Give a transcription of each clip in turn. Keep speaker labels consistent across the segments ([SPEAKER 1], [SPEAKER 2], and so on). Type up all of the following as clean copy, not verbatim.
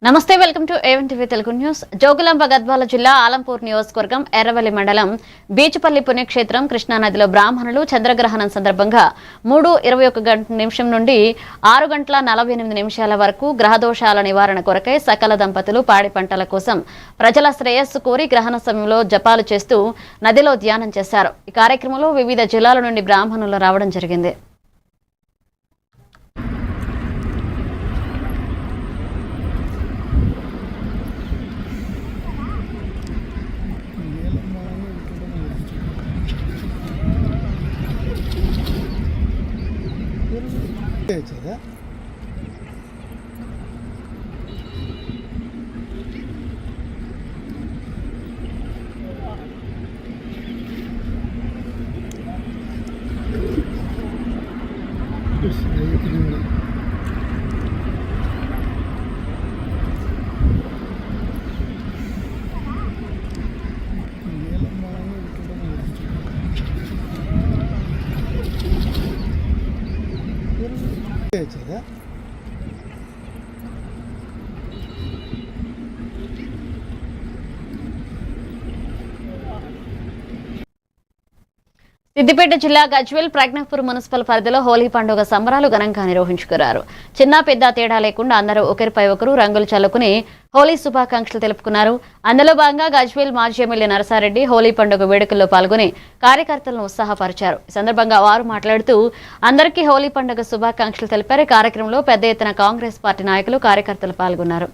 [SPEAKER 1] నమస్తే welcome to A1 TV Telugu news. Jogulamba Gadwal జిల్లా ఆలంపూర్ నియోజకవర్గం ఎర్రవల్లి మండలం బీచుపల్లి పుణ్యక్షేత్రం కృష్ణానదిలో బ్రాహ్మణులు చంద్రగ్రహణం సందర్భంగా 3:21 నుండి 6:48 వరకు గ్రహదోషాల నివారణ కొరకై సకల దంపతులు పాడి పంటల కోసం ప్రజల శ్రేయస్సు కోరి గ్రహణ సమయంలో జపాలు చేస్తూ నదిలో ధ్యానం చేశారు. ఈ కార్యక్రమంలో వివిధ జిల్లాల నుండి బ్రాహ్మణులు రావడం జరిగింది. సిద్దిపేట జిల్లా గజ్వేల్ ప్రజ్ఞాపూర్ మున్సిపల్ పరిధిలో హోలీ పండుగ సంబరాలు ఘనంగా నిర్వహించుకున్నారు. చిన్న పెద్ద తేడా లేకుండా అందరూ ఒకరిపై ఒకరు రంగులు చల్లుకుని హోలీ శుభాకాంక్షలు తెలుపుకున్నారు. అందులో భాగంగా గజ్వేల్ మాజీ ఎమ్మెల్యే నరసారెడ్డి హోలీ పండుగ వేడుకల్లో పాల్గొని కార్యకర్తలను ఉత్సాహపరిచారు. ఈ సందర్భంగా వారు మాట్లాడుతూ అందరికీ హోలీ పండుగ శుభాకాంక్షలు తెలిపారు. కార్యక్రమంలో పెద్ద ఎత్తున కాంగ్రెస్ పార్టీ నాయకులు కార్యకర్తలు పాల్గొన్నారు.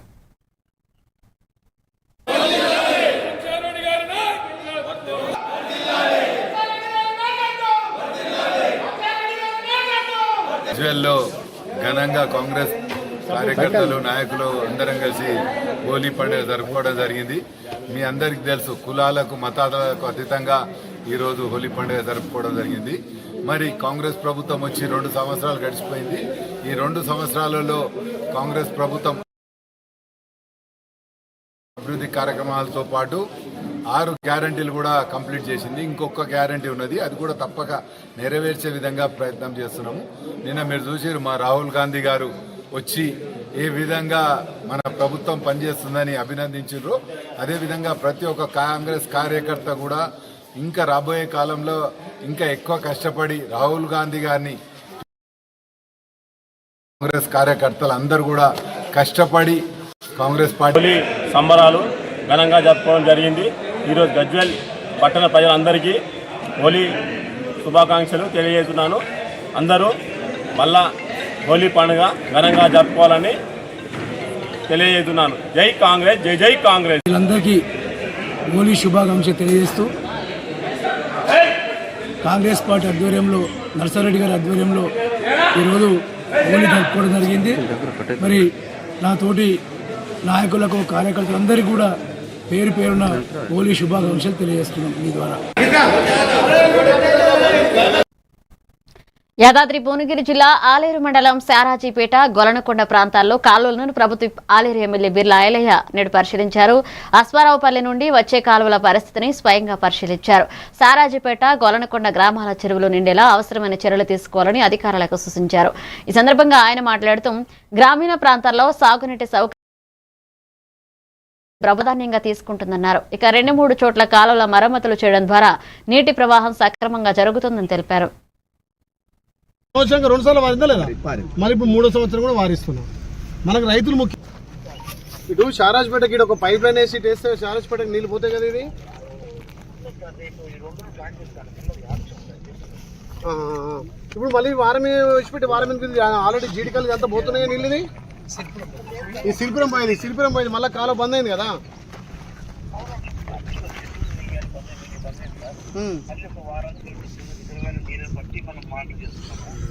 [SPEAKER 2] గజ్వేల్లో ఘనంగా కాంగ్రెస్ కార్యకర్తలు నాయకులు అందరం కలిసి హోలీ పండుగ జరుపుకోవడం జరిగింది. మీ అందరికీ తెలుసు, కులాలకు మతాలకు అతీతంగా ఈరోజు హోలీ పండుగ జరుపుకోవడం జరిగింది. మరి కాంగ్రెస్ ప్రభుత్వం వచ్చి 2 సంవత్సరాలు గడిచిపోయింది. ఈ 2 సంవత్సరాలలో కాంగ్రెస్ ప్రభుత్వం అభివృద్ధి కార్యక్రమాలతో పాటు 6 గ్యారంటీలు కూడా కంప్లీట్ చేసింది. ఇంకొక గ్యారంటీ ఉన్నది, అది కూడా తప్పక నెరవేర్చే విధంగా ప్రయత్నం చేస్తున్నాము. నిన్న మీరు చూసారు, మా రాహుల్ గాంధీ గారు వచ్చి ఏ విధంగా మన ప్రభుత్వం పనిచేస్తుందని అభినందించారు. అదేవిధంగా ప్రతి ఒక్క కాంగ్రెస్ కార్యకర్త కూడా ఇంకా రాబోయే కాలంలో ఇంకా ఎక్కువ కష్టపడి రాహుల్ గాంధీ గారిని, కాంగ్రెస్ కార్యకర్తలు అందరూ కూడా కష్టపడి కాంగ్రెస్ పార్టీ
[SPEAKER 3] సంబరాలు ఘనంగా జరుపుకోవడం జరిగింది. ఈరోజు గజ్వేల్ పట్టణ ప్రజలందరికీ హోలీ శుభాకాంక్షలు తెలియజేస్తున్నాను. అందరూ మళ్ళా హోలీ పండుగ ఘనంగా జరుపుకోవాలని తెలియజేస్తున్నాను. జై కాంగ్రెస్, జై జై కాంగ్రెస్.
[SPEAKER 4] వీళ్ళందరికీ హోలీ శుభాకాంక్షలు తెలియజేస్తూ కాంగ్రెస్ పార్టీ ఆధ్వర్యంలో, నరసారెడ్డి గారి ఆధ్వర్యంలో ఈరోజు హోలీ జరుపుకోవడం జరిగింది. మరి నా తోటి నాయకులకు, కార్యకర్తలందరికీ కూడా పేరు పేరున హోలీ శుభాకాంక్షలు తెలియజేస్తున్నాం మీ ద్వారా.
[SPEAKER 1] యాదాద్రి భువనగిరి జిల్లా ఆలేరు మండలం శారాజీపేట, గొలనకొండ ప్రాంతాల్లో కాలువలను ప్రభుత్వ ఆలేరు ఎమ్మెల్యే బిర్లా ఐలయ్య నేడు పరిశీలించారు. అశ్వారావుపల్లి నుండి వచ్చే కాలువల పరిస్థితిని స్వయంగా పరిశీలించారు. శారాజీపేట, గొలనకొండ గ్రామాల చెరువులు నిండేలా అవసరమైన చర్యలు తీసుకోవాలని అధికారులకు సూచించారు. ఈ సందర్భంగా ఆయన మాట్లాడుతూ గ్రామీణ ప్రాంతాల్లో సాగునీటి సౌకర్యం ప్రాధాన్యంగా తీసుకుంటుందన్నారు. ఇక 2-3 చోట్ల కాలువల మరమ్మతులు చేయడం ద్వారా నీటి ప్రవాహం సక్రమంగా జరుగుతుందని తెలిపారు.
[SPEAKER 5] సంవత్సరంగా 2 సార్లు వారిందా లేదా? మరి ఇప్పుడు 3వ సంవత్సరం కూడా వారిస్తున్నాం. మనకు రైతులు ముఖ్యం. ఇటు శారాజ్పేటకి ఒక పైప్ లైన్ వేసి వేస్తే శారాజ్పేటకి నీళ్ళు పోతాయి కదా. ఇది ఇప్పుడు మళ్ళీ వారమే విడిచిపెట్టి వారం ఆల్రెడీ జీడికలు అంతా పోతున్నాయి నీళ్ళు. ఇది ఈ సిరిపురం పోయింది, మళ్ళీ కాలువ బంద్ అయింది కదా.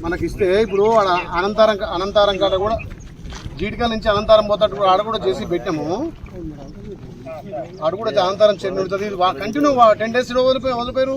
[SPEAKER 5] మనకిస్తే ఇప్పుడు అనంతారం కాడ కూడా జీడికల నుంచి అనంతారం పోతాడు, ఆడ కూడా చేసి పెట్టాము. ఆడ కూడా అనంతారం చెట్టు ఉంటుంది. Continue 10 days వదిలిపోయారు.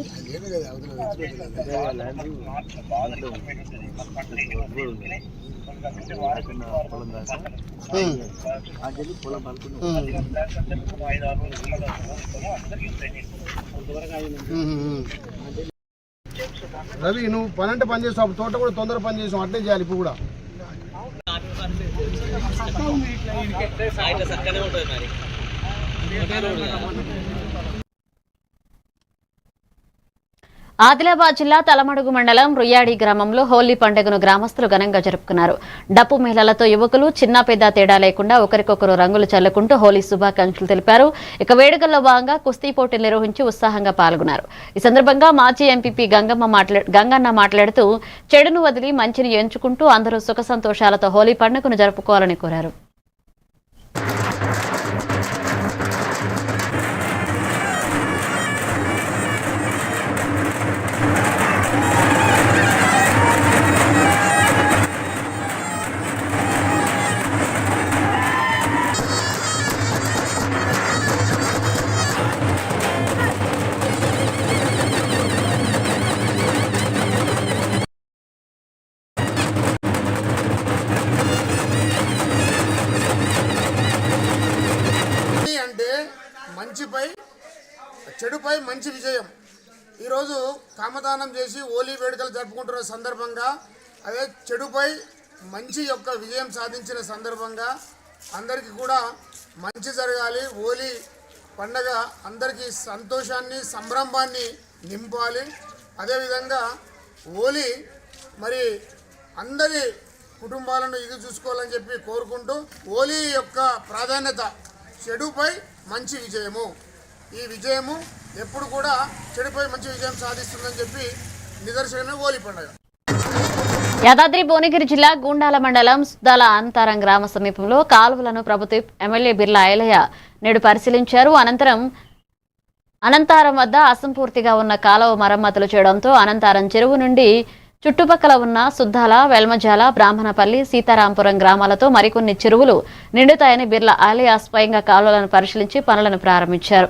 [SPEAKER 5] రవి, నువ్వు పని అంటే పని చేస్తావు, తోట కూడా తొందరగా పని చేసావు, అట్లే చేయాలి ఇప్పుడు కూడా.
[SPEAKER 1] ఆదిలాబాద్ జిల్లా తలమడుగు మండలం రుయ్యాడి గ్రామంలో హోలీ పండుగను గ్రామస్తులు ఘనంగా జరుపుకున్నారు. డప్పు మేళాలతో యువకులు చిన్న పెద్ద తేడా లేకుండా ఒకరికొకరు రంగులు చల్లుకుంటూ హోలీ శుభాకాంక్షలు తెలిపారు. ఇక వేడుకల్లో భాగంగా కుస్తీ పోటీలు నిర్వహించి ఉత్సాహంగా పాల్గొన్నారు. ఈ సందర్భంగా మాజీ ఎంపీపీ గంగన్న మాట్లాడుతూ చెడును వదిలి మంచిని ఎంచుకుంటూ అందరూ సుఖ సంతోషాలతో హోలీ పండుగను జరుపుకోవాలని కోరారు.
[SPEAKER 6] అంటే మంచిపై చెడుపై మంచి విజయం. ఈరోజు కామదానం చేసి హోలీ వేడుకలు జరుపుకుంటున్న సందర్భంగా అదే చెడుపై మంచి యొక్క విజయం సాధించిన సందర్భంగా అందరికీ కూడా మంచి జరగాలి. హోలీ పండగ అందరికీ సంతోషాన్ని సంభ్రమాన్ని నింపాలి. అదేవిధంగా హోలీ మరి అందరి కుటుంబాలను ఇది చూసుకోవాలని చెప్పి కోరుకుంటూ హోలీ యొక్క ప్రాధాన్యత చెడుపై మంచి విజయము. ఈ విజయము ఎప్పుడు కూడా చెడుపై మంచి విజయం సాధిస్తుందని చెప్పి నిదర్శనమే హోలీ పండుగ.
[SPEAKER 1] యాదాద్రి భువనగిరి జిల్లా గూండాల మండలం సుద్దాల అంతారం గ్రామ సమీపంలో కాలువలను ప్రభుత్వ ఎమ్మెల్యే బిర్లా ఐలయ్య నేడు పరిశీలించారు. అనంతారం వద్ద అసంపూర్తిగా ఉన్న కాలువ మరమ్మతులు చేయడంతో అనంతారం చెరువు నుండి చుట్టుపక్కల ఉన్న సుద్దాల, వెల్మజాల, బ్రాహ్మణపల్లి, సీతారాంపురం గ్రామాలతో మరికొన్ని చెరువులు నిండుతాయని బిర్లా ఐలయ్య స్వయంగా కాలువలను పరిశీలించి పనులను ప్రారంభించారు.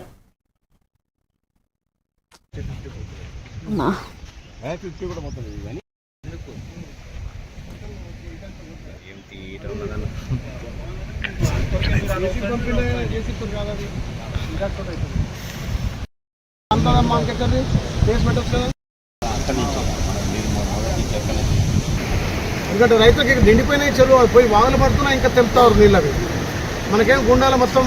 [SPEAKER 5] ఎందుకంటే రైతులకి నిండిపోయిన చెరువు పోయి వాగులు పడుతున్నా ఇంకా తెలుపుతారు నీళ్ళవి. మనకేం గుండాల మొత్తం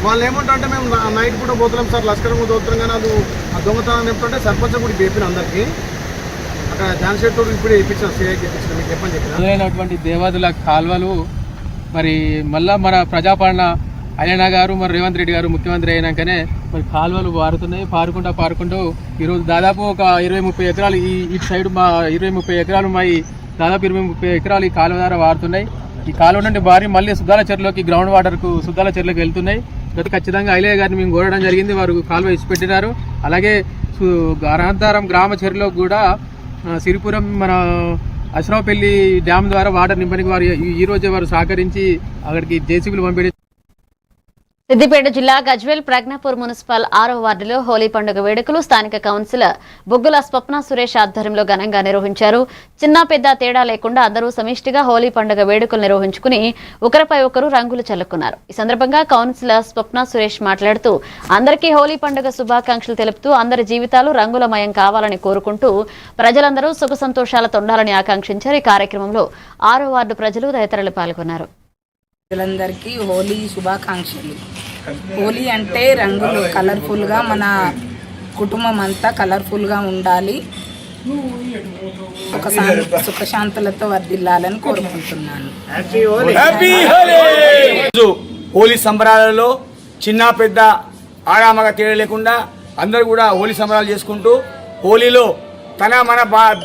[SPEAKER 5] వాళ్ళు ఏమంటారంటే మేము నైట్ కూడా పోతున్నాం సార్, లష్కరం కూడా పోతున్నాం, కానీ అది ఆ దొంగతనం ఏమిటంటే సర్పంచ్ కూడా చెప్పిన అందరికీ అక్కడ జాన్సెట్ ఇప్పుడు ఇప్పించాం, సిఐకి ఇప్పించాం. మీకు చెప్పని
[SPEAKER 7] చెప్పినటువంటి దేవాదుల కాల్వలు మరి మళ్ళా మన ప్రజాపాలన అయ్యన్న గారు మరి రేవంత్ రెడ్డి గారు ముఖ్యమంత్రి అయినాకనే మరి కాలువలు పారుతున్నాయి. పారుకుంటూ ఈరోజు దాదాపు ఒక 20-30 ఎకరాలు ఇటు సైడ్ మా 20-30 ఎకరాలు మా దాదాపు 20-30 ఎకరాలు ఈ కాలువ ద్వారా వారుతున్నాయి. ఈ కాలువ నుండి భారీ మళ్ళీ సుద్దాల చెరువులోకి గ్రౌండ్ వాటర్కు సుద్దాల చెరువులోకి వెళ్తున్నాయి. ఖచ్చితంగా ఐలయ్య గారిని మేము కోరడం జరిగింది, వారు కాలువ ఇచ్చిపెట్టినారు. అలాగే అనంతారం గ్రామ చెరువులో కూడా సిరిపురం మన అశ్రావుపల్లి డ్యామ్ ద్వారా వాటర్ నింపడానికి వారు ఈ రోజే వారు సహకరించి అక్కడికి జేసీబీలు పంపిణీ.
[SPEAKER 1] సిద్దిపేట జిల్లా గజ్వేల్ ప్రజ్ఞాపూర్ మున్సిపల్ 6వ వార్డులో హోలీ పండుగ వేడుకలు స్థానిక కౌన్సిలర్ బొగ్గుల స్వప్న సురేష్ ఆధ్వర్యంలో ఘనంగా నిర్వహించారు. చిన్న పెద్ద తేడా లేకుండా అందరూ సమిష్టిగా హోలీ పండుగ వేడుకలు నిర్వహించుకుని ఒకరిపై ఒకరు రంగులు చల్లుకున్నారు. ఈ సందర్భంగా కౌన్సిలర్ స్వప్న సురేష్ మాట్లాడుతూ అందరికీ హోలీ పండుగ శుభాకాంక్షలు తెలుపుతూ అందరి జీవితాలు రంగులమయం కావాలని కోరుకుంటూ ప్రజలందరూ సుఖ సంతోషాలతో ఉండాలని ఆకాంక్షించారు. ఈ కార్యక్రమంలో 6వ వార్డు ప్రజలు తదితరులు పాల్గొన్నారు.
[SPEAKER 8] ప్రజలందరికీ హోలీ శుభాకాంక్షలు. హోలీ అంటే రంగులు, కలర్ఫుల్గా మన కుటుంబం అంతా కలర్ఫుల్గా ఉండాలి, సుఖశాంతులతో వర్ధిల్లాలని కోరుకుంటున్నాను.
[SPEAKER 9] హోలీ సంబరాలలో చిన్న పెద్ద ఆడామగా తేడా లేకుండా అందరూ కూడా హోలీ సంబరాలు చేసుకుంటూ హోలీలో తన మన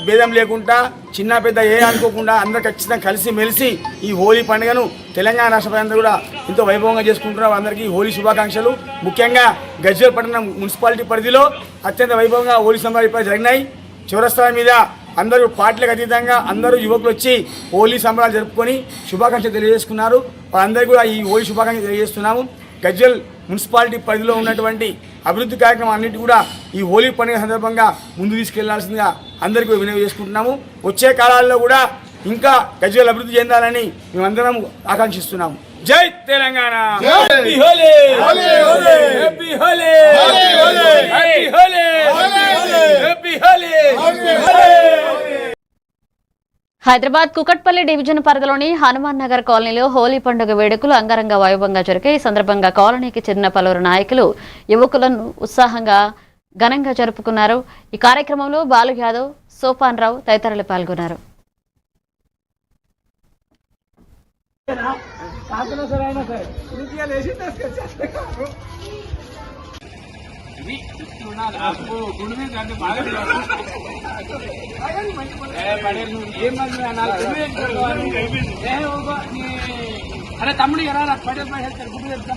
[SPEAKER 9] భేదం లేకుండా చిన్న పెద్ద ఏ అనుకోకుండా అందరూ ఖచ్చితంగా కలిసి మెలిసి ఈ హోలీ పండుగను తెలంగాణ రాష్ట్ర ప్రజలందరూ కూడా ఎంతో వైభవంగా చేసుకుంటున్నారు. అందరికీ హోలీ శుభాకాంక్షలు. ముఖ్యంగా గజ్వేల్ పట్టణం మున్సిపాలిటీ పరిధిలో అత్యంత వైభవంగా హోలీ సంబరాలు ఇప్పుడు జరిగినాయి. చౌరస్తా మీద అందరూ పార్టీలకు అతీతంగా అందరూ యువకులు వచ్చి హోలీ సంబరాలు జరుపుకొని శుభాకాంక్షలు తెలియజేసుకున్నారు. వాళ్ళందరికీ కూడా ఈ హోలీ శుభాకాంక్షలు తెలియజేస్తున్నాము. గజ్వేల్ మున్సిపాలిటీ పరిధిలో ఉన్నటువంటి అభివృద్ధి కార్యక్రమం అన్నిటి కూడా ఈ హోలీ పండుగ సందర్భంగా ముందు తీసుకెళ్లాల్సిందిగా అందరికీ వినవి చేసుకుంటున్నాము. వచ్చే కాలాల్లో కూడా ఇంకా గజ్వేల్ అభివృద్ధి చెందాలని మేమందరం ఆకాంక్షిస్తున్నాము. జై Telangana. Happy Holi. Happy Holi. Happy Holi. Happy Holi.
[SPEAKER 1] Hyderabad Kukatpally division పరిధిలోని హనుమాన్ నగర్ కాలనీలో హోలీ పండుగ వేడుకలు అంగరంగ వైభవంగా జరిగాయి. ఈ సందర్భంగా కాలనీకి చెందిన పలువురు నాయకులు యువకులను ఉత్సాహంగా ఘనంగా జరుపుకున్నారు. ఈ కార్యక్రమంలో బాలు యాదవ్, సోపాన్ రావు తదితరులు పాల్గొన్నారు.
[SPEAKER 7] అరే తమ్ముడు ఎలా పడే గుడ్డు చెప్తా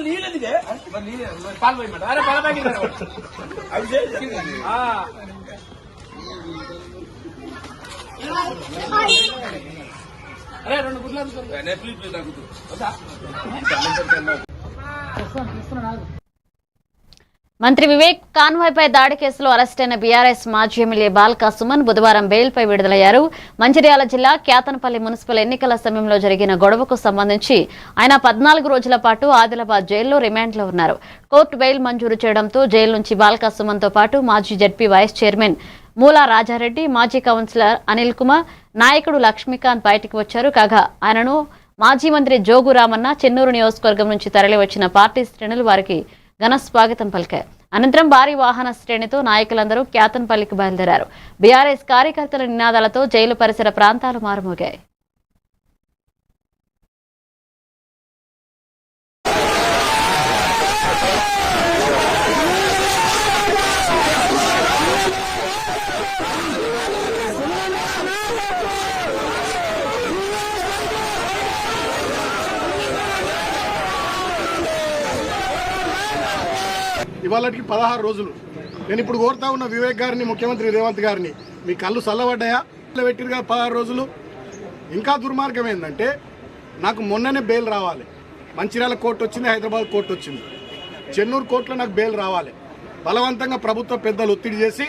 [SPEAKER 7] నీళ్ళదిగే పాలు పోయమాట అరే పాల ప్యాకెట్ అరే 2 గుడ్లు
[SPEAKER 1] మంత్రి వివేక్ కాన్వాయ్పై దాడి కేసులో అరెస్టైన బీఆర్ఎస్ మాజీ ఎమ్మెల్యే బాల్కా సుమన్ బుధవారం బెయిల్పై విడుదలయ్యారు. మంచిర్యాల జిల్లా క్యాతనపల్లి మున్సిపల్ ఎన్నికల సమయంలో జరిగిన గొడవకు సంబంధించి ఆయన 14 రోజుల పాటు ఆదిలాబాద్ జైల్లో రిమాండ్లో ఉన్నారు. కోర్టు బెయిల్ మంజూరు చేయడంతో జైలు నుంచి బాల్కా సుమన్తో పాటు మాజీ జడ్పీ వైస్ చైర్మన్ మూలా రాజారెడ్డి, మాజీ కౌన్సిలర్ అనిల్ కుమార్, నాయకుడు లక్ష్మీకాంత్ బయటికి వచ్చారు. కాగా ఆయనను మాజీ మంత్రి జోగు రామన్న చెన్నూరు నియోజకవర్గం నుంచి తరలివచ్చిన పార్టీ శ్రేణులు వారికి ఘన స్వాగతం పలికారు. అనంతరం భారీ వాహన శ్రేణితో నాయకులందరూ క్యాతన్పల్లికి బయలుదేరారు. బీఆర్ఎస్ కార్యకర్తల నినాదాలతో జైలు పరిసర ప్రాంతాలు మారుమోగాయి.
[SPEAKER 5] ఇవాళకి 16 రోజులు. నేను ఇప్పుడు కోరుతా ఉన్న వివేక్ గారిని, ముఖ్యమంత్రి రేవంత్ గారిని, మీ కళ్ళు చల్లబడ్డాయా? పెట్టిరు కదా 16 రోజులు. ఇంకా దుర్మార్గం ఏంటంటే నాకు మొన్ననే బెయిల్ రావాలి. మంచిర్యాల కోర్టు వచ్చింది, హైదరాబాద్ కోర్టు వచ్చింది, చెన్నూరు కోర్టులో నాకు బెయిల్ రావాలి. బలవంతంగా ప్రభుత్వ పెద్దలు ఒత్తిడి చేసి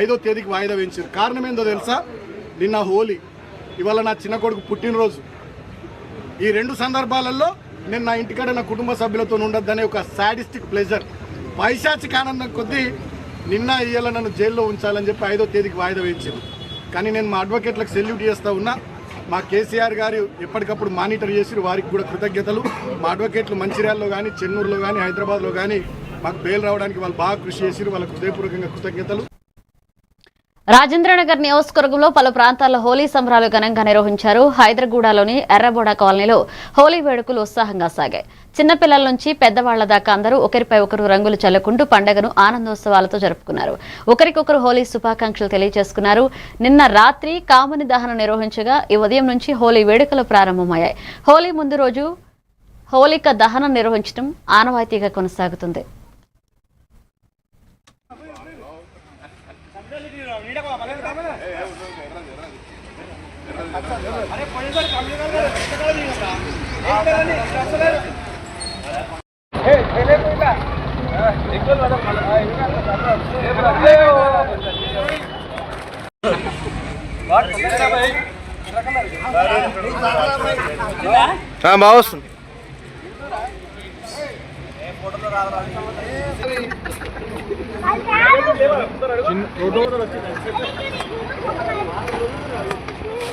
[SPEAKER 5] 5వ తేదీకి వాయిదా వేయించారు. కారణం ఏందో తెలుసా? నిన్న హోలీ, ఇవాళ నా చిన్న కొడుకు పుట్టినరోజు. ఈ 2 సందర్భాలలో నేను నా ఇంటికాడ నా కుటుంబ సభ్యులతో ఉండొద్దనే ఒక సాడిస్టిక్ ప్లెజర్, పైశాచిక ఆనందం కొద్దీ నిన్న ఇయ్యాల నన్ను జైల్లో ఉంచాలని చెప్పి 5వ తేదీకి వాయిదా వేయించారు. కానీ నేను మా అడ్వకేట్లకు సెల్యూట్ చేస్తూ ఉన్నా. మా కేసీఆర్ గారు ఎప్పటికప్పుడు మానిటర్ చేసి వారికి కూడా కృతజ్ఞతలు. మా అడ్వకేట్లు మంచిర్యాలలో కానీ, చెన్నూరులో కానీ, హైదరాబాద్లో కానీ మాకు బెయిల్ రావడానికి వాళ్ళు బాగా కృషి చేసి వాళ్ళకు హృదయపూర్వకంగా కృతజ్ఞతలు.
[SPEAKER 1] రాజేంద్రనగర్ నియోజకవర్గంలో పలు ప్రాంతాల్లో హోలీ సంబరాలు ఘనంగా నిర్వహించారు. హైదరాగూడలోని ఎర్రబోడ కాలనీలో హోలీ వేడుకలు ఉత్సాహంగా సాగాయి. చిన్నపిల్లల నుంచి పెద్దవాళ్ల దాకా అందరూ ఒకరిపై ఒకరు రంగులు చల్లుకుంటూ పండుగను ఆనందోత్సవాలతో జరుపుకున్నారు. ఒకరికొకరు హోలీ శుభాకాంక్షలు తెలియజేసుకున్నారు. నిన్న రాత్రి కాముని దహనం నిర్వహించగా ఈ ఉదయం నుంచి హోలీ వేడుకలు ప్రారంభమయ్యాయి. హోలీ ముందు రోజు హోలిక దహనం నిర్వహించడం ఆనవాయితీగా కొనసాగుతుంది.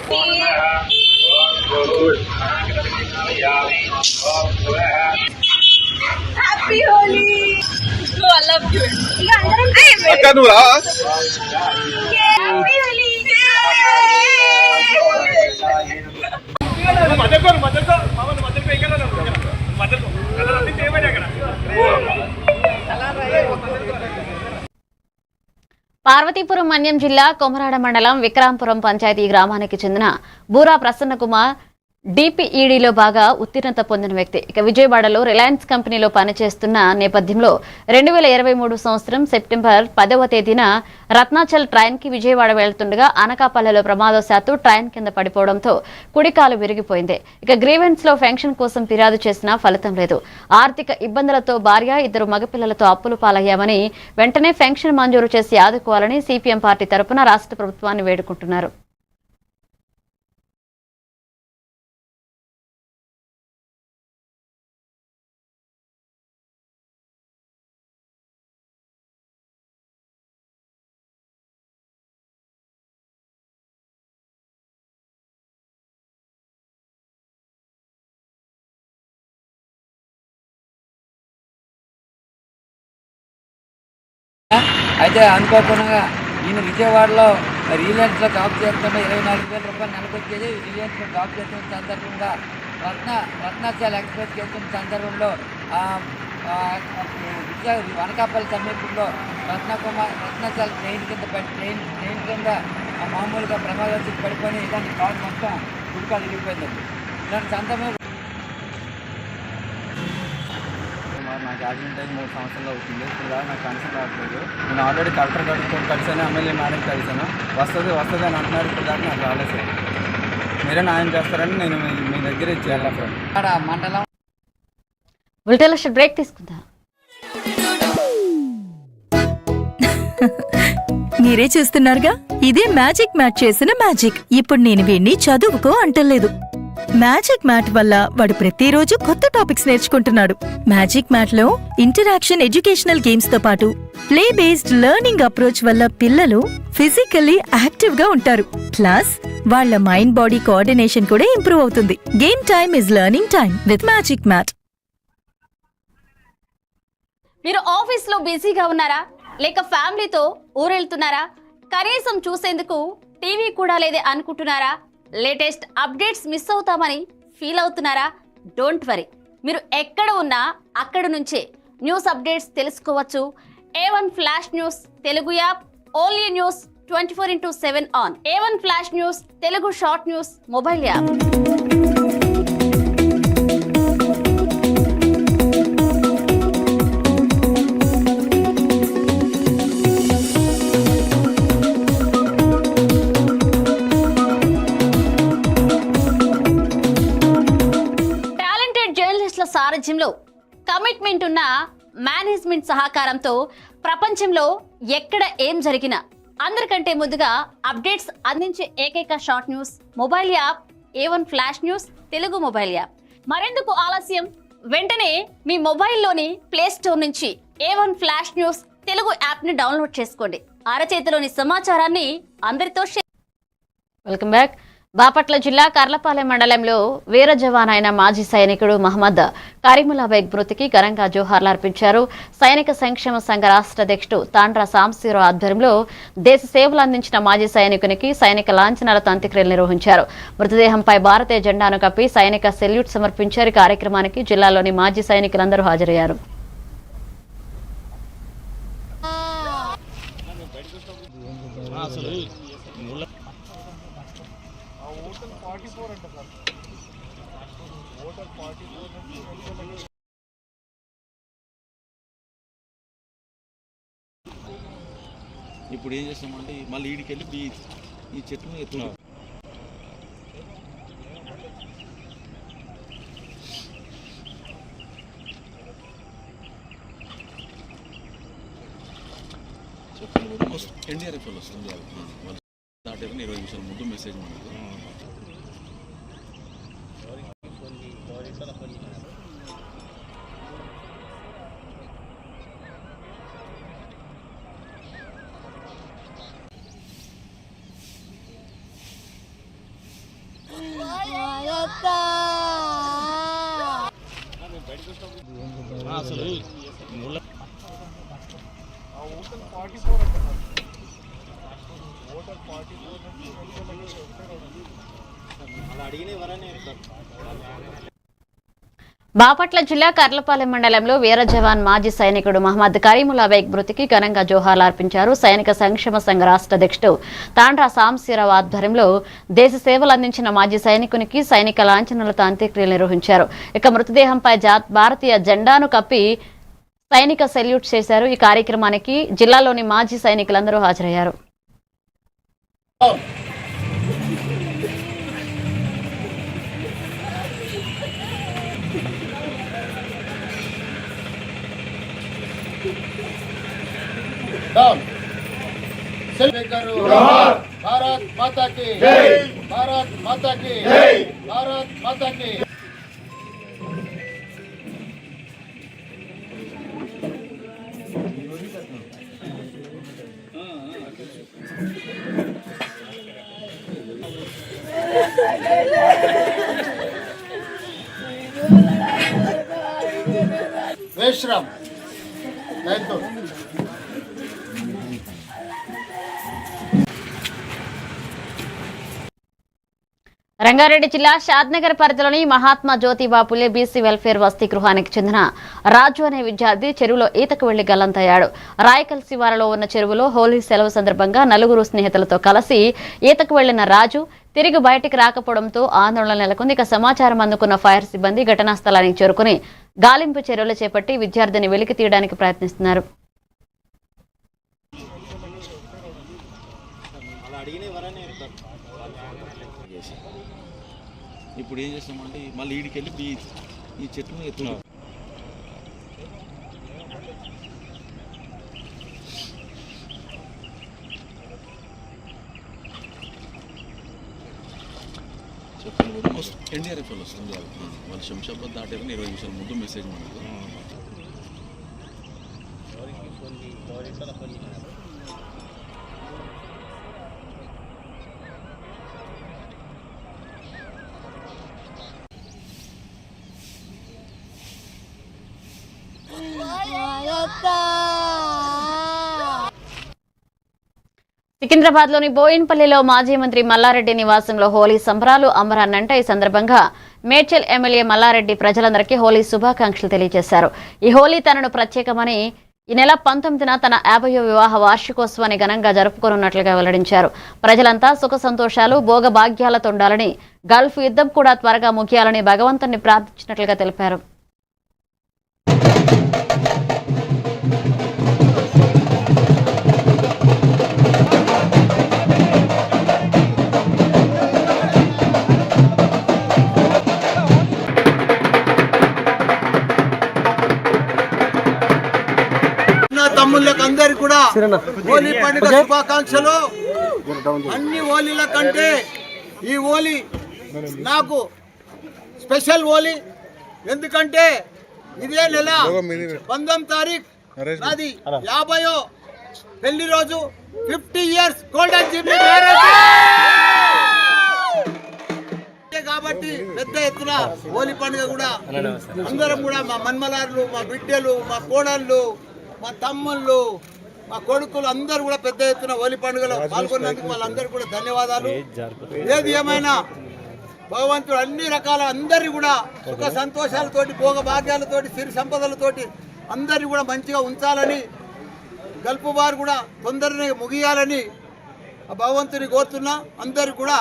[SPEAKER 5] బాగుంది.
[SPEAKER 10] Happy Holi. I love you. ఇక అందరం
[SPEAKER 5] అక్క నువ్వు రా.
[SPEAKER 10] హ్యాపీ హోలీ.
[SPEAKER 1] పార్వతీపురం మన్యం జిల్లా కొమరాడ మండలం విక్రాంపురం పంచాయతీ గ్రామానికి చెందిన బూరా ప్రసన్న కుమార్ డిపిఈడిలో బాగా ఉత్తీర్ణత పొందిన వ్యక్తి. ఇక విజయవాడలో రిలయన్స్ కంపెనీలో పనిచేస్తున్న నేపథ్యంలో 2023 సంవత్సరం సెప్టెంబర్ 10వ తేదీన రత్నాచల్ ట్రైన్ కి విజయవాడ వెళ్తుండగా అనకాపల్లిలో ప్రమాదవశాత్తు ట్రైన్ కింద పడిపోవడంతో కుడికాలు విరిగిపోయింది. ఇక గ్రీవెన్స్ లో పెన్షన్ కోసం ఫిర్యాదు చేసినా ఫలితం లేదు. ఆర్థిక ఇబ్బందులతో భార్య, 2 మగపిల్లలతో అప్పులు పాలయ్యామని వెంటనే పెన్షన్ మంజూరు చేసి ఆదుకోవాలని సిపిఎం పార్టీ తరపున రాష్ట్ర ప్రభుత్వాన్ని వేడుకుంటున్నారు.
[SPEAKER 11] అయితే అనుకోకుండా ఈయన విజయవాడలో రిలయన్స్లో జాబ్ చేస్తుంటే 24,000 రూపాయలు నెలకు వచ్చేది. రిలయన్స్లో జాబ్ చేస్తున్న సందర్భంగా రత్నాచల్ ఎక్స్ప్రెస్ చేస్తున్న సందర్భంలో అనకాపల్లి సమీపంలో రత్నాచల్ ట్రైన్ కింద మామూలుగా ప్రమాదం పడిపోయి ఇలాంటి కారు మొత్తం గుడికాలు విరిగిపోయిందండి. ఇలాంటి సందర్భంలో
[SPEAKER 12] నాకు యాక్సిడెంట్ అయ్యి 3 సంవత్సరాలు అవుతుంది. ఇప్పుడు దాకా నాకు పెన్షన్ రావట్లేదు. నేను ఆల్రెడీ కలెక్టర్ గారితో కలిసాను, ఎమ్మెల్యే మేడం కలిసాను. వస్తుంది అని అంటున్నారు. ఇప్పుడు దాకా నాకు రాలేదు సార్. మీరే న్యాయం చేస్తారని నేను మీ దగ్గర ఇచ్చేయాలి.
[SPEAKER 11] మండలం
[SPEAKER 1] బ్రేక్ తీసుకుందాం.
[SPEAKER 13] మీరే చూస్తున్నారుగా, ఇదే మ్యాజిక్ మ్యాట్ చేసిన మ్యాజిక్. ఇప్పుడు నేను వీణ్ణి చదువుకో అంటలేదు. మ్యాజిక్ మ్యాట్ వల్ల వాడు ప్రతిరోజు కొత్త టాపిక్స్ నేర్చుకుంటున్నాడు. మ్యాజిక్ మ్యాట్ లో ఇంటరాక్షన్ ఎడ్యుకేషనల్ గేమ్స్ తో పాటు ప్లే బేస్డ్ లెర్నింగ్ అప్రోచ్ వల్ల పిల్లలు ఫిజికల్లీ యాక్టివ్ గా ఉంటారు. ప్లస్ వాళ్ళ మైండ్ బాడీ కోఆర్డినేషన్ కూడా ఇంప్రూవ్ అవుతుంది. Game time is learning time with magic mat.
[SPEAKER 1] మీరు ఆఫీస్ లో బిజీగా ఉన్నారా, లేక ఫ్యామిలీతో ఊరెళ్తున్నారా, కనీసం చూసేందుకు టీవీ కూడా లేదే అనుకుంటున్నారా, లేటెస్ట్ అప్డేట్స్ మిస్ అవుతామని ఫీల్ అవుతున్నారా? డోంట్ వరీ, మీరు ఎక్కడ ఉన్నా అక్కడ నుంచే న్యూస్ అప్డేట్స్ తెలుసుకోవచ్చు. A1 flash news Telugu app, only news 24/7 on. A1 flash news Telugu short news mobile app. సారథ్యంలో కమిట్మెంట్ ఉన్న మేనేజ్మెంట్ సహకారంతో ప్రపంచంలో ఎక్కడ ఏం జరిగినా అందరికంటే ముందుగా అప్డేట్స్ అందించే ఏకైక short news mobile app A1 flash news Telugu mobile app. మరెందుకు ఆలస్యం, వెంటనే మీ మొబైల్లోని ప్లే స్టోర్ నుంచి A1 flash news Telugu app ని డౌన్లోడ్ చేసుకోండి. అరచేతిలోని సమాచారాన్ని అందరితో షేర్. Welcome back. బాపట్ల జిల్లా కర్లపాలెం మండలంలో వీర జవాన్ అయిన మాజీ సైనికుడు మహమ్మద్ కరీముల్లా బేగ్ మృతికి ఘనంగా జోహార్లు అర్పించారు. సైనిక సంక్షేమ సంఘ రాష్ట్ర అధ్యక్షుడు తాండ్రా సాంబశివరావు ఆధ్వర్యంలో దేశ సేవలు అందించిన మాజీ సైనికునికి సైనిక లాంఛనాలతో అంత్యక్రియలు నిర్వహించారు. మృతదేహంపై భారతీయ జెండాను కప్పి సైనిక సెల్యూట్ సమర్పించారు. కార్యక్రమానికి జిల్లాలోని మాజీ సైనికులందరూ హాజరయ్యారు.
[SPEAKER 14] ఇప్పుడు ఏం చేస్తామంటే మళ్ళీ ఈడికి వెళ్ళి ఈ చెట్టును ఎత్తున్నాం. ఎన్డీఆర్ఎఫ్ వాళ్ళు వస్తుంది, వాళ్ళు దాటారని 20 నిమిషాల ముందు మెసేజ్ మనకు. అసలు
[SPEAKER 1] బాపట్ల జిల్లా కర్లపాలెం మండలంలో వీర జవాన్ మాజీ సైనికుడు మహమ్మద్ కరీముల్లా బేగ్ మృతికి ఘనంగా జోహార్లర్పించారు. సైనిక సంక్షేమ సంఘ రాష్ట్ర అధ్యక్షుడు తాండ్రా సాంబశివరావు ఆధ్వర్యంలో దేశ సేవలు అందించిన మాజీ సైనికునికి సైనిక లాంఛనాలతో అంత్యక్రియలు నిర్వహించారు. ఇక మృతదేహంపై భారతీయ జెండాను కప్పి సైనిక సెల్యూట్ చేశారు. ఈ కార్యక్రమానికి జిల్లాలోని మాజీ సైనికులందరూ హాజరయ్యారు.
[SPEAKER 6] भारत माता की जय, भारत माता की जय, भारत माता की वेश्रम तो
[SPEAKER 1] రంగారెడ్డి జిల్లా షాద్నగర్ పరిధిలోని మహాత్మా జ్యోతిబా పులే బీసీ వెల్ఫేర్ వసతి గృహానికి చెందిన రాజు అనే విద్యార్థి చెరువులో ఈతకు వెళ్లి గల్లంతయ్యాడు. రాయకల్ శివారులో ఉన్న చెరువులో హోలీ సెలవు సందర్భంగా నలుగురు స్నేహితులతో కలిసి ఈతకు వెళ్లిన రాజు తిరిగి బయటికి రాకపోవడంతో ఆందోళన నెలకొంది. ఇక సమాచారం అందుకున్న ఫైర్ సిబ్బంది ఘటనా స్థలానికి చేరుకుని గాలింపు చర్యలు చేపట్టి విద్యార్థిని వెలికి తీయడానికి ప్రయత్నిస్తున్నారు.
[SPEAKER 14] ఇప్పుడు ఏం చేస్తామంటే మళ్ళీ ఈడికి వెళ్ళి ఈ చెట్లు ఎత్తున్నాం. చెట్లు కూడా ఎన్డీఆర్ఎఫ్ వాళ్ళు వస్తుంది. వాళ్ళు శంషాబాద్ దాటారని 20 నిమిషాల ముందు మెసేజ్ మనకు.
[SPEAKER 1] సికింద్రాబాద్ లోని బోయిన్పల్లిలో మాజీ మంత్రి మల్లారెడ్డి నివాసంలో హోలీ సంబరాలు అమరాన్నంట. ఈ సందర్భంగా మేడ్చల్ ఎమ్మెల్యే మల్లారెడ్డి ప్రజలందరికీ హోలీ శుభాకాంక్షలు తెలియజేశారు. ఈ హోలీ తనను ప్రత్యేకమని ఈ నెల 19న తన 50వ వివాహ వార్షికోత్సవాన్ని ఘనంగా జరుపుకోనున్నట్లుగా వెల్లడించారు. ప్రజలంతా సుఖ సంతోషాలు భోగభాగ్యాలతో ఉండాలని, గల్ఫ్ యుద్ధం కూడా త్వరగా ముగియాలని భగవంతుని ప్రార్థించినట్లుగా తెలిపారు.
[SPEAKER 6] తమ్ముళ్ళకి అందరికి కూడా హోలీ పండుగ శుభాకాంక్షలు. అన్ని హోలీల కంటే ఈ హోలీ నాకు స్పెషల్ హోలీ. ఎందుకంటే ఇదే నెల 19వ తారీఖు నాది 50వ పెళ్లి రోజు. 50 years గోల్డెన్ జూబ్లీ మ్యారేజ్ కాబట్టి పెద్ద ఎత్తున హోలీ పండుగ కూడా అందరం కూడా మా మన్మలార్లు, మా బిడ్డలు, మా కోడళ్ళు, మా తమ్ముళ్ళు, మా కొడుకులు అందరూ కూడా పెద్ద ఎత్తున హోలీ పండుగలో పాల్గొన్నందుకు వాళ్ళందరూ కూడా ధన్యవాదాలు. ఏది ఏమైనా భగవంతుడు అన్ని రకాల అందరి కూడా సుఖ సంతోషాలతోటి, భోగ భాగ్యాలతోటి, సిరి సంపదలతోటి అందరినీ కూడా మంచిగా ఉంచాలని, గల్పు వారు కూడా తొందరనే ముగియాలని భగవంతుని కోరుతున్నా. అందరూ కూడా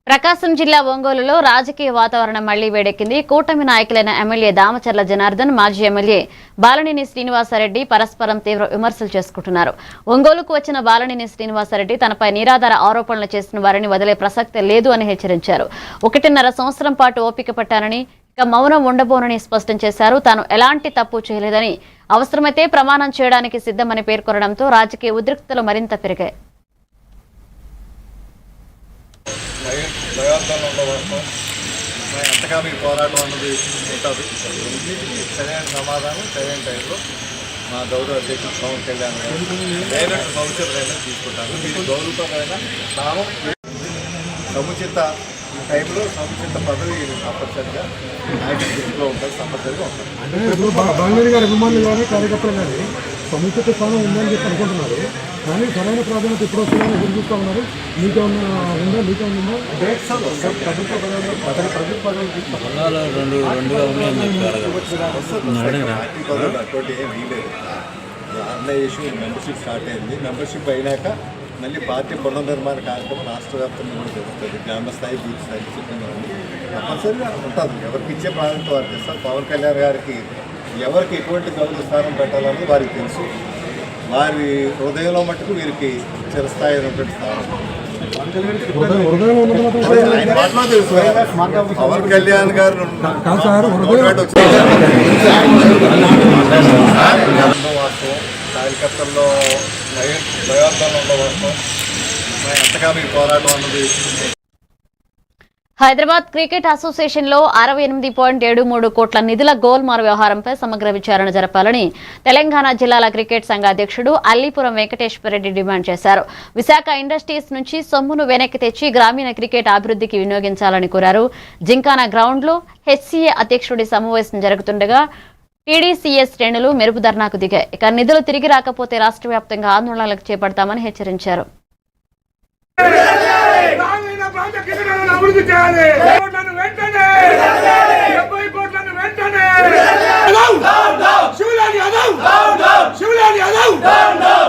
[SPEAKER 1] ప్రకాశం జిల్లా ఒంగోలులో రాజకీయ వాతావరణం మళ్లీ వేడెక్కింది. కూటమి నాయకులైన ఎమ్మెల్యే దామచర్ల జనార్దన్, మాజీ ఎమ్మెల్యే బాలనేని శ్రీనివాసరెడ్డి పరస్పరం తీవ్ర విమర్శలు చేసుకుంటున్నారు. ఒంగోలుకు వచ్చిన బాలనేని శ్రీనివాసరెడ్డి తనపై నిరాధార ఆరోపణలు చేసిన వారిని వదిలే ప్రసక్తే లేదు అని హెచ్చరించారు. 1.5 సంవత్సరం పాటు ఓపిక పట్టానని, ఇక మౌనం ఉండబోనని స్పష్టం చేశారు. తాను ఎలాంటి తప్పు చేయలేదని, అవసరమైతే ప్రమాణం చేయడానికి సిద్ధమని పేర్కొనడంతో రాజకీయ ఉద్రిక్తతలు మరింత పెరిగాయి.
[SPEAKER 2] ఎంతకాలం ఈ పోరాటం అన్నది ఉంటుంది. ఇన్నిటికీ సరైన సమాధానం సరైన టైంలో మా గౌరవ అధ్యక్షుడు పవన్ కళ్యాణ్ గారు డైరెక్ట్ సముచితమైన తీసుకుంటాను. మీరు గౌరవపరమైన స్థానం సముచిత టైంలో సముచిత పదవి తప్పనిసరిగా ఆయన దృష్టిలో ఉంటుంది, తప్పనిసరిగా ఉంటుంది.
[SPEAKER 4] అంటే ఇప్పుడు బాలనేని గారి అభిమానులు కానీ కార్యకర్తలు కానీ సముచిత స్థానం ఉందని చెప్పి అనుకుంటున్నారు. కానీ సరైన ప్రాధాన్యత ఎప్పుడు వస్తుందని ఎదురు చూస్తూ ఉన్నారు. మీకేమన్నా ఉందా? మీకేమన్నా
[SPEAKER 15] ఆర్గనైజేషన్ మెంబర్షిప్ స్టార్ట్ అయింది. మెంబర్షిప్ అయినాక మళ్ళీ పార్టీ పునర్నిర్మాణ కార్యక్రమం రాష్ట్ర వ్యాప్తంగా కూడా జరుగుతుంది. గ్రామ స్థాయి, బూత్ స్థాయి సిద్ధంగా ఉంది. తప్పనిసరిగా ఉంటుంది. ఎవరికి ఇచ్చే ప్రాధాన్యత వారికి ఇస్తారు. పవన్ కళ్యాణ్ గారికి ఎవరికి ఎటువంటి గౌరవ స్థానం పెట్టాలన్నది వారికి తెలుసు. వారి హృదయంలో మట్టుకు వీరికి చిరస్థాయి అయినటువంటి స్థానం. ఆయన మాటలో తెలుసు. పవన్ కళ్యాణ్ గారు వాస్తవం, కార్యకర్తల్లో భయోత్వంలో వాస్తవం, ఎంతగా మీకు పోరాటం అన్నది.
[SPEAKER 1] హైదరాబాద్ క్రికెట్ అసోసియేషన్ లో 68.73 కోట్ల నిధుల గోల్మాల్ వ్యవహారంపై సమగ్ర విచారణ జరపాలని తెలంగాణ జిల్లాల క్రికెట్ సంఘ అధ్యక్షుడు అల్లీపురం వెంకటేశ్వరరెడ్డి డిమాండ్ చేశారు. విశాఖ ఇండస్ట్రీస్ నుంచి సొమ్మును వెనక్కి తెచ్చి గ్రామీణ క్రికెట్ అభివృద్ధికి వినియోగించాలని కోరారు. జింకానా గ్రౌండ్ లో హెచ్సీఏ అధ్యక్షుడి సమావేశం జరుగుతుండగా టీడీసీఎస్ శ్రేణులు మెరుపు ధర్నాకు దిగాయి. ఇక నిధులు తిరిగి రాకపోతే రాష్ట్ర వ్యాప్తంగా ఆందోళనలకు చేపడతామని హెచ్చరించారు.
[SPEAKER 16] అభివృద్ధి చేయాలి. వెంటనే 70 కోట్లను వెంటనే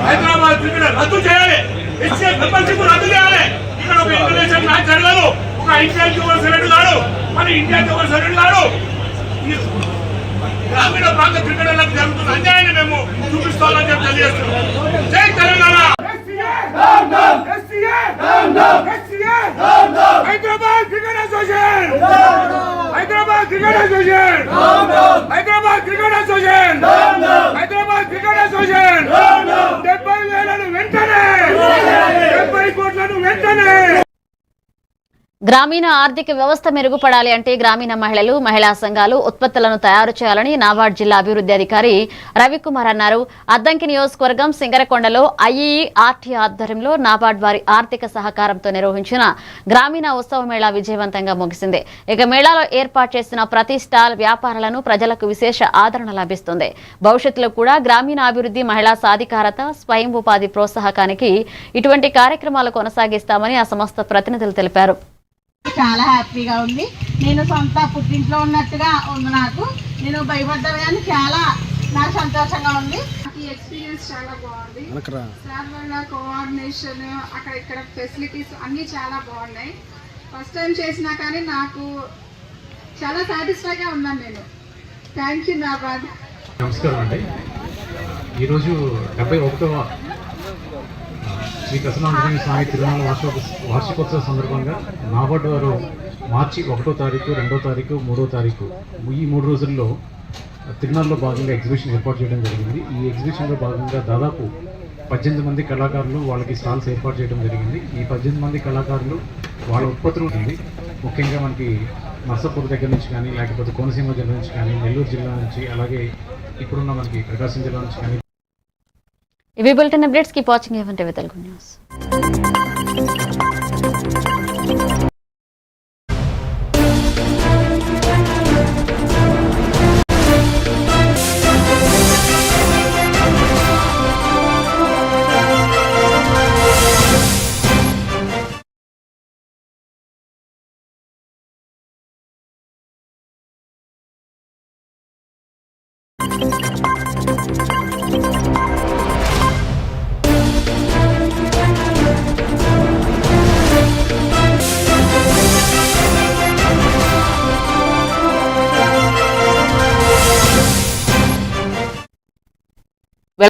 [SPEAKER 16] హైదరాబాద్ క్రికెట్ రద్దు చేయాలి. హెచ్సీఏ మెంబర్షిప్ రద్దు చేయాలి. ఇక్కడ ఒక ఇంటర్నేషనల్ మ్యాచ్ జరగదు. ఒక ఇండియన్ జోవర్ సెలెక్ట్ గారు మన ఇండియన్ జోవర్ సెలెక్ట్ గారు గ్రామీణ ప్రాంత క్రికెటర్లకు జరుగుతున్న అన్యాయాన్ని మేము చూపిస్తామని చెప్పి తెలియజేస్తున్నాం. జై Telangana. Hyderabad cricket association, Hyderabad cricket association, Hyderabad cricket association, Hyderabad cricket association 70,000 వెంటనే, 70 కోట్లను వెంటనే.
[SPEAKER 1] గ్రామీణ ఆర్థిక వ్యవస్థ మెరుగుపడాలి అంటే గ్రామీణ మహిళలు, మహిళా సంఘాలు ఉత్పత్తులను తయారు చేయాలని నాబార్డ్ జిల్లా అభివృద్ధి అధికారి రవికుమార్ అన్నారు. అద్దంకి నియోజకవర్గం సింగరకొండలో ఐఈఆర్టీ ఆధ్వర్యంలో నాబార్డ్ వారి ఆర్థిక సహకారంతో నిర్వహించిన గ్రామీణ ఉత్సవ మేళా విజయవంతంగా ముగిసింది. ఇక మేళాలో ఏర్పాటు చేసిన ప్రతి స్టాల్ వ్యాపారాలను ప్రజలకు విశేష ఆదరణ లభిస్తుంది. భవిష్యత్తులో కూడా గ్రామీణ అభివృద్ధి, మహిళా సాధికారత, స్వయం ఉపాధి ప్రోత్సాహకానికి ఇటువంటి కార్యక్రమాలు కొనసాగిస్తామని ఆ సంస్థ ప్రతినిధులు తెలిపారు.
[SPEAKER 17] చాలా హ్యాపీగా ఉంది. నేను సొంత పుట్టింట్లో ఉన్నట్టుగా ఉంది. నేను భయపడ్డా కానీ చాలా నాకు సంతోషంగా ఉంది.
[SPEAKER 18] ఈ ఎక్స్పీరియన్స్ చాలా బాగుంది. సార్ వల్ల కోఆర్డినేషన్, అక్కడ ఇక్కడ ఫెసిలిటీస్ అన్నీ చాలా బాగున్నాయి. ఫస్ట్ టైం చేసినా కానీ నాకు చాలా సాటిస్ఫైగా ఉన్నాను నేను. Thank you NABARD.
[SPEAKER 19] నమస్కారం అండి. ఈరోజు 71వ శ్రీ ప్రసన్నాంజనేయ స్వామి తిరునాళ్ళ వార్షికోత్సవ సందర్భంగా నాబార్డ్ వారు మార్చి 1వ తారీఖు, 2వ తారీఖు, 3వ తారీఖు ఈ 3 రోజుల్లో తిరునాళ్ళలో భాగంగా ఎగ్జిబిషన్ ఏర్పాటు చేయడం జరిగింది. ఈ ఎగ్జిబిషన్లో భాగంగా దాదాపు 18 మంది కళాకారులు వాళ్ళకి స్టాల్స్ ఏర్పాటు చేయడం జరిగింది. ఈ 18 మంది కళాకారులు వాళ్ళ ఉత్పత్తులు ఉంటుంది. ముఖ్యంగా మనకి నర్సాపూర్ దగ్గర నుంచి కానీ, లేకపోతే కోనసీమ జిల్లా నుంచి కానీ, నెల్లూరు జిల్లా నుంచి, అలాగే ఇప్పుడున్న మనకి ప్రకాశం జిల్లా నుంచి కానీ.
[SPEAKER 1] ఇవి బులెటిన్ అప్డేట్స్. కీప్ వాచింగ్ ఏవంటే తెలుగు న్యూస్.